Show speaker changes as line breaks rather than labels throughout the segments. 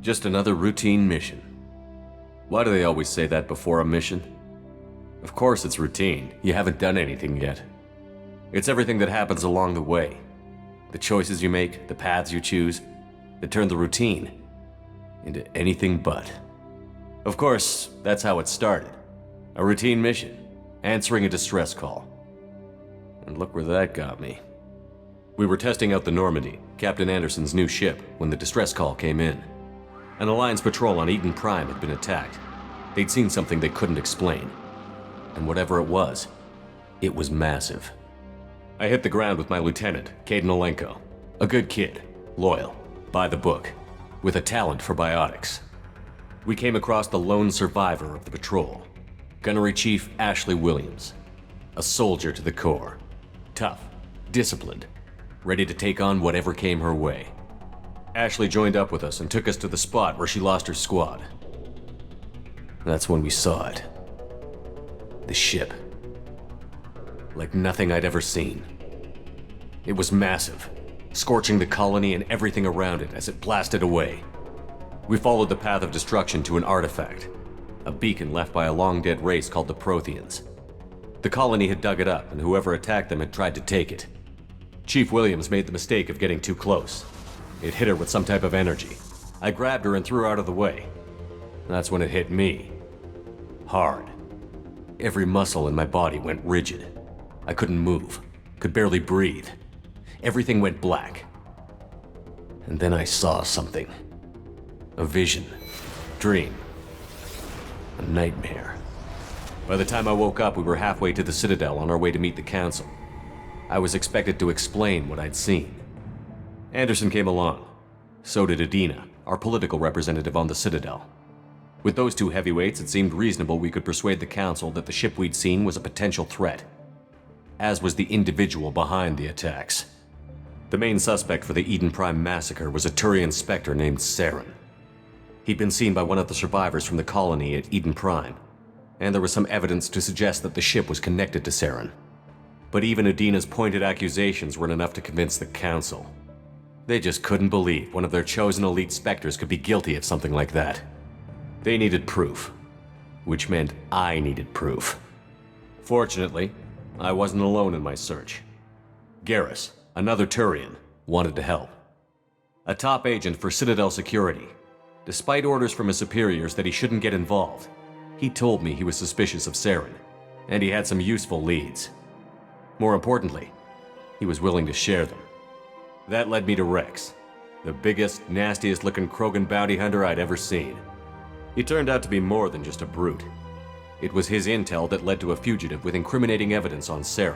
Just another routine mission. Why do they always say that before a mission? Of course it's routine. You haven't done anything yet. It's everything that happens along the way. The choices you make, the paths you choose, that turn the routine into anything but. Of course, that's how it started. A routine mission, answering a distress call. And look where that got me. We were testing out the Normandy, Captain Anderson's new ship, when the distress call came in. An Alliance patrol on Eden Prime had been attacked. They'd seen something they couldn't explain. And whatever it was massive. I hit the ground with my lieutenant, Caden Olenko. A good kid, loyal, by the book, with a talent for biotics. We came across the lone survivor of the patrol, Gunnery Chief Ashley Williams. A soldier to the core. Tough, disciplined, ready to take on whatever came her way. Ashley joined up with us and took us to the spot where she lost her squad. That's when we saw it. The ship. Like nothing I'd ever seen. It was massive, scorching the colony and everything around it as it blasted away. We followed the path of destruction to an artifact, a beacon left by a long-dead race called the Protheans. The colony had dug it up, and whoever attacked them had tried to take it. Chief Williams made the mistake of getting too close. It hit her with some type of energy. I grabbed her and threw her out of the way. That's when it hit me. Hard. Every muscle in my body went rigid. I couldn't move, could barely breathe. Everything went black. And then I saw something. A vision. Dream. A nightmare. By the time I woke up, we were halfway to the Citadel on our way to meet the Council. I was expected to explain what I'd seen. Anderson came along. So did Adina, our political representative on the Citadel. With those two heavyweights, it seemed reasonable we could persuade the Council that the ship we'd seen was a potential threat, as was the individual behind the attacks. The main suspect for the Eden Prime massacre was a Turian Spectre named Saren. He'd been seen by one of the survivors from the colony at Eden Prime, and there was some evidence to suggest that the ship was connected to Saren. But even Adina's pointed accusations weren't enough to convince the Council. They just couldn't believe one of their chosen elite Spectres could be guilty of something like that. They needed proof, which meant I needed proof. Fortunately, I wasn't alone in my search. Garrus, another Turian, wanted to help. A top agent for Citadel Security. Despite orders from his superiors that he shouldn't get involved, he told me he was suspicious of Saren, and he had some useful leads. More importantly, he was willing to share them. That led me to Rex, the biggest, nastiest-looking Krogan bounty hunter I'd ever seen. He turned out to be more than just a brute. It was his intel that led to a fugitive with incriminating evidence on Saren.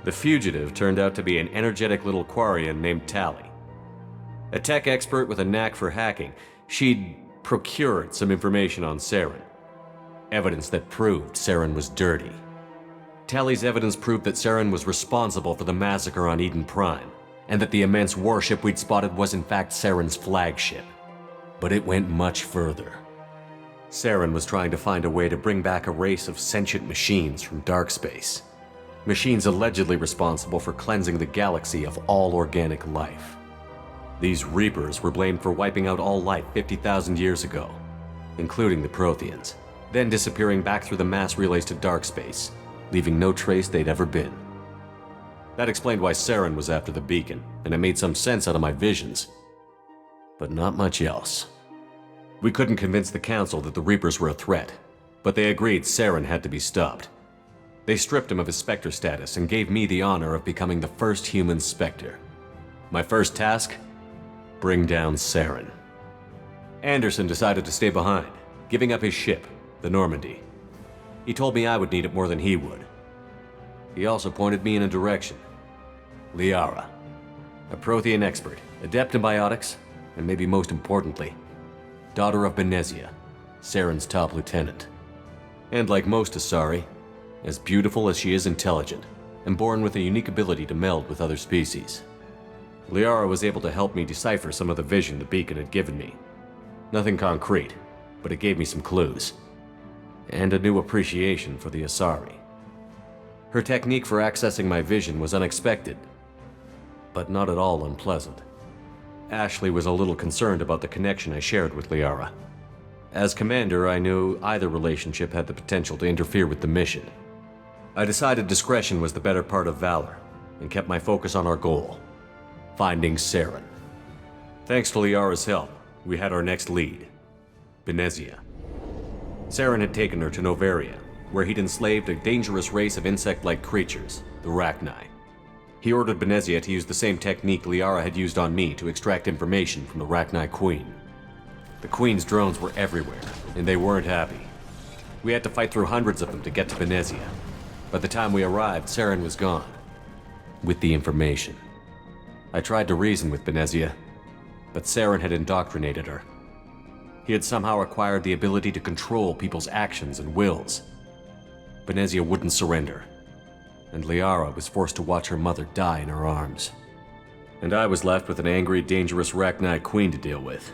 The fugitive turned out to be an energetic little Quarian named Tally. A tech expert with a knack for hacking, she'd procured some information on Saren. Evidence that proved Saren was dirty. Tally's evidence proved that Saren was responsible for the massacre on Eden Prime, and that the immense warship we'd spotted was in fact Saren's flagship. But it went much further. Saren was trying to find a way to bring back a race of sentient machines from dark space. Machines allegedly responsible for cleansing the galaxy of all organic life. These Reapers were blamed for wiping out all life 50,000 years ago, including the Protheans, then disappearing back through the mass relays to dark space, leaving no trace they'd ever been. That explained why Saren was after the beacon, and it made some sense out of my visions. But not much else. We couldn't convince the Council that the Reapers were a threat, but they agreed Saren had to be stopped. They stripped him of his Spectre status and gave me the honor of becoming the first human Spectre. My first task? Bring down Saren. Anderson decided to stay behind, giving up his ship, the Normandy. He told me I would need it more than he would. He also pointed me in a direction. Liara, a Prothean expert, adept in biotics, and maybe most importantly, daughter of Benezia, Saren's top lieutenant. And like most Asari, as beautiful as she is intelligent, and born with a unique ability to meld with other species. Liara was able to help me decipher some of the vision the beacon had given me. Nothing concrete, but it gave me some clues. And a new appreciation for the Asari. Her technique for accessing my vision was unexpected, but not at all unpleasant. Ashley was a little concerned about the connection I shared with Liara. As commander, I knew either relationship had the potential to interfere with the mission. I decided discretion was the better part of valor, and kept my focus on our goal, finding Saren. Thanks to Liara's help, we had our next lead, Benezia. Saren had taken her to Novaria, where he'd enslaved a dangerous race of insect-like creatures, the Rachni. He ordered Benezia to use the same technique Liara had used on me to extract information from the Rachni Queen. The Queen's drones were everywhere, and they weren't happy. We had to fight through hundreds of them to get to Benezia. By the time we arrived, Saren was gone, with the information. I tried to reason with Benezia, but Saren had indoctrinated her. He had somehow acquired the ability to control people's actions and wills. Benezia wouldn't surrender, and Liara was forced to watch her mother die in her arms. And I was left with an angry, dangerous Rachni Queen to deal with.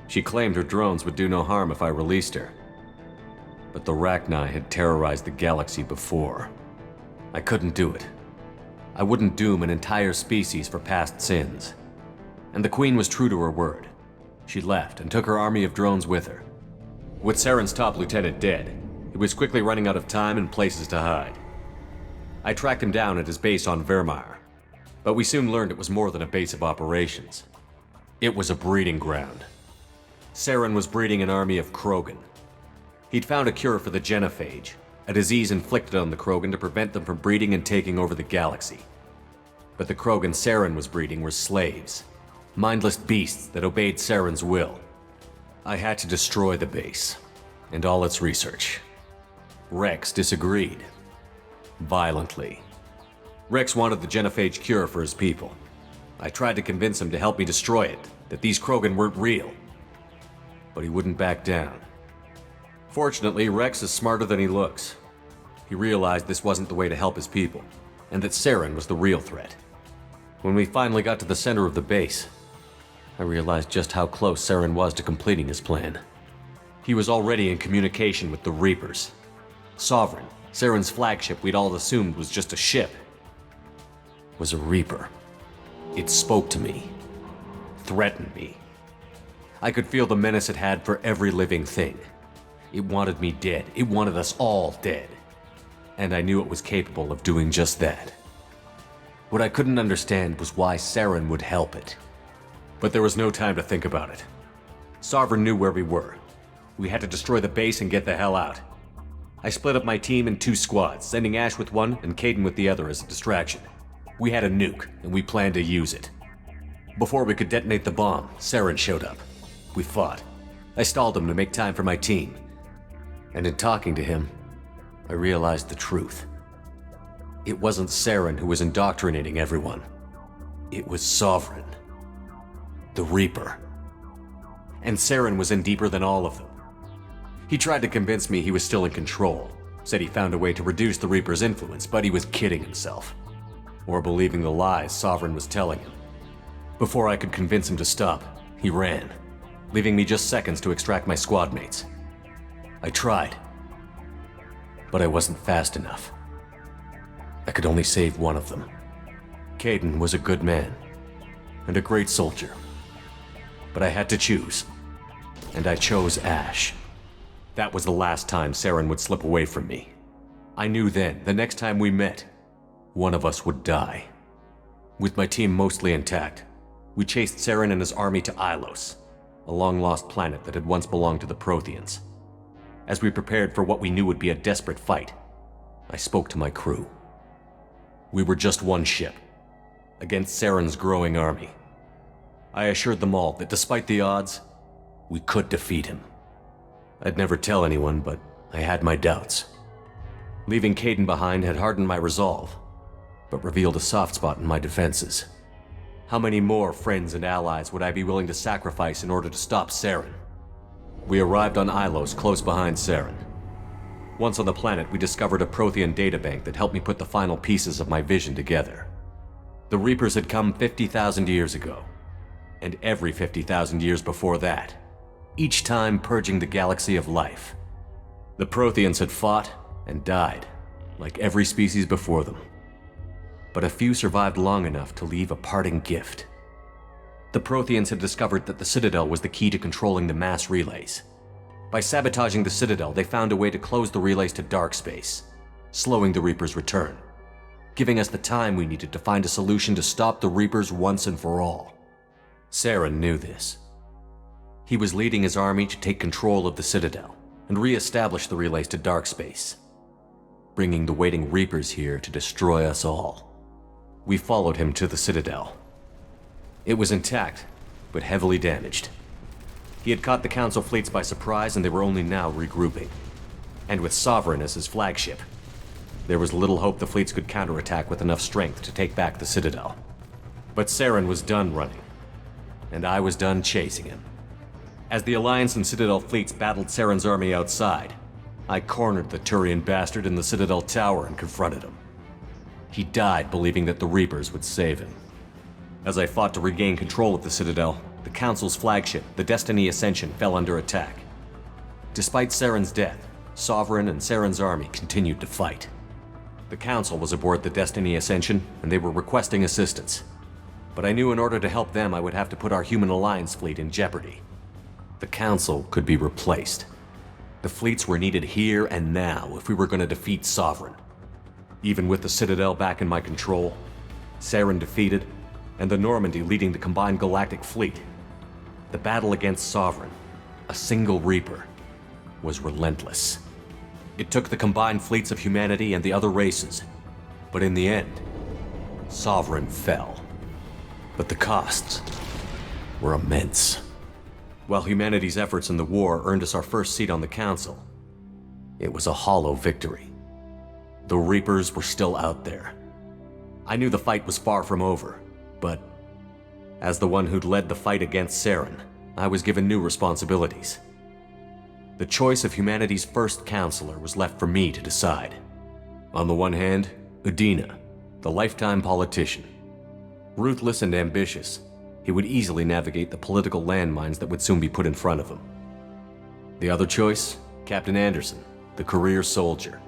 She claimed her drones would do no harm if I released her. But the Rachni had terrorized the galaxy before. I couldn't do it. I wouldn't doom an entire species for past sins. And the Queen was true to her word. She left and took her army of drones with her. With Saren's top lieutenant dead, he was quickly running out of time and places to hide. I tracked him down at his base on Vermeer, but we soon learned it was more than a base of operations. It was a breeding ground. Saren was breeding an army of Krogan. He'd found a cure for the genophage, a disease inflicted on the Krogan to prevent them from breeding and taking over the galaxy. But the Krogan Saren was breeding were slaves, mindless beasts that obeyed Saren's will. I had to destroy the base, and all its research. Rex disagreed. Violently. Rex wanted the genophage cure for his people. I tried to convince him to help me destroy it, that these Krogan weren't real. But he wouldn't back down. Fortunately, Rex is smarter than he looks. He realized this wasn't the way to help his people, and that Saren was the real threat. When we finally got to the center of the base, I realized just how close Saren was to completing his plan. He was already in communication with the Reapers. Sovereign, Saren's flagship we'd all assumed was just a ship, was a Reaper. It spoke to me, threatened me. I could feel the menace it had for every living thing. It wanted me dead. It wanted us all dead. And I knew it was capable of doing just that. What I couldn't understand was why Saren would help it. But there was no time to think about it. Sovereign knew where we were. We had to destroy the base and get the hell out. I split up my team in 2 squads, sending Ash with one and Caden with the other as a distraction. We had a nuke, and we planned to use it. Before we could detonate the bomb, Saren showed up. We fought. I stalled him to make time for my team. And in talking to him, I realized the truth. It wasn't Saren who was indoctrinating everyone. It was Sovereign. The Reaper. And Saren was in deeper than all of them. He tried to convince me he was still in control, said he found a way to reduce the Reaper's influence, but he was kidding himself. Or believing the lies Sovereign was telling him. Before I could convince him to stop, he ran, leaving me just seconds to extract my squad mates. I tried, but I wasn't fast enough. I could only save one of them. Caden was a good man, and a great soldier. But I had to choose, and I chose Ash. That was the last time Saren would slip away from me. I knew then, the next time we met, one of us would die. With my team mostly intact, we chased Saren and his army to Ilos, a long-lost planet that had once belonged to the Protheans. As we prepared for what we knew would be a desperate fight, I spoke to my crew. We were just one ship, against Saren's growing army. I assured them all that despite the odds, we could defeat him. I'd never tell anyone, but I had my doubts. Leaving Caden behind had hardened my resolve, but revealed a soft spot in my defenses. How many more friends and allies would I be willing to sacrifice in order to stop Saren? We arrived on Ilos close behind Saren. Once on the planet, we discovered a Prothean databank that helped me put the final pieces of my vision together. The Reapers had come 50,000 years ago, and every 50,000 years before that, each time purging the galaxy of life. The Protheans had fought and died, like every species before them. But a few survived long enough to leave a parting gift. The Protheans had discovered that the Citadel was the key to controlling the mass relays. By sabotaging the Citadel, they found a way to close the relays to dark space, slowing the Reapers' return, giving us the time we needed to find a solution to stop the Reapers once and for all. Saren knew this. He was leading his army to take control of the Citadel and re-establish the relays to dark space, bringing the waiting Reapers here to destroy us all. We followed him to the Citadel. It was intact, but heavily damaged. He had caught the Council fleets by surprise, and they were only now regrouping. And with Sovereign as his flagship, there was little hope the fleets could counterattack with enough strength to take back the Citadel. But Saren was done running, and I was done chasing him. As the Alliance and Citadel fleets battled Saren's army outside, I cornered the Turian bastard in the Citadel tower and confronted him. He died believing that the Reapers would save him. As I fought to regain control of the Citadel, the Council's flagship, the Destiny Ascension, fell under attack. Despite Saren's death, Sovereign and Saren's army continued to fight. The Council was aboard the Destiny Ascension, and they were requesting assistance. But I knew in order to help them, I would have to put our Human Alliance fleet in jeopardy. The Council could be replaced. The fleets were needed here and now if we were going to defeat Sovereign. Even with the Citadel back in my control, Saren defeated, and the Normandy leading the combined galactic fleet, the battle against Sovereign, a single Reaper, was relentless. It took the combined fleets of humanity and the other races, but in the end, Sovereign fell. But the costs were immense. While humanity's efforts in the war earned us our first seat on the Council, it was a hollow victory. The Reapers were still out there. I knew the fight was far from over, but as the one who'd led the fight against Saren, I was given new responsibilities. The choice of humanity's first counselor was left for me to decide. On the one hand, Udina, the lifetime politician. Ruthless and ambitious, he would easily navigate the political landmines that would soon be put in front of him. The other choice, Captain Anderson, the career soldier.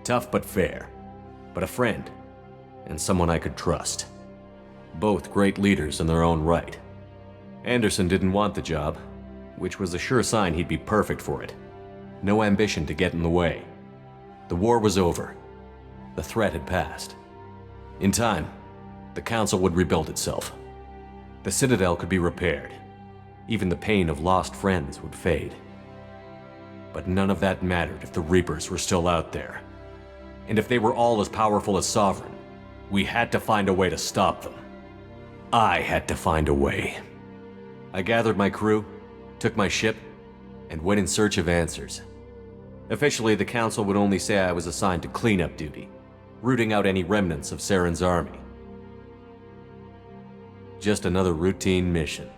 Tough but fair, but a friend, and someone I could trust. Both great leaders in their own right. Anderson didn't want the job, which was a sure sign he'd be perfect for it. No ambition to get in the way. The war was over. The threat had passed. In time, the Council would rebuild itself. The Citadel could be repaired. Even the pain of lost friends would fade. But none of that mattered if the Reapers were still out there. And if they were all as powerful as Sovereign, we had to find a way to stop them. I had to find a way. I gathered my crew, took my ship, and went in search of answers. Officially, the Council would only say I was assigned to cleanup duty, rooting out any remnants of Saren's army. Just another routine mission.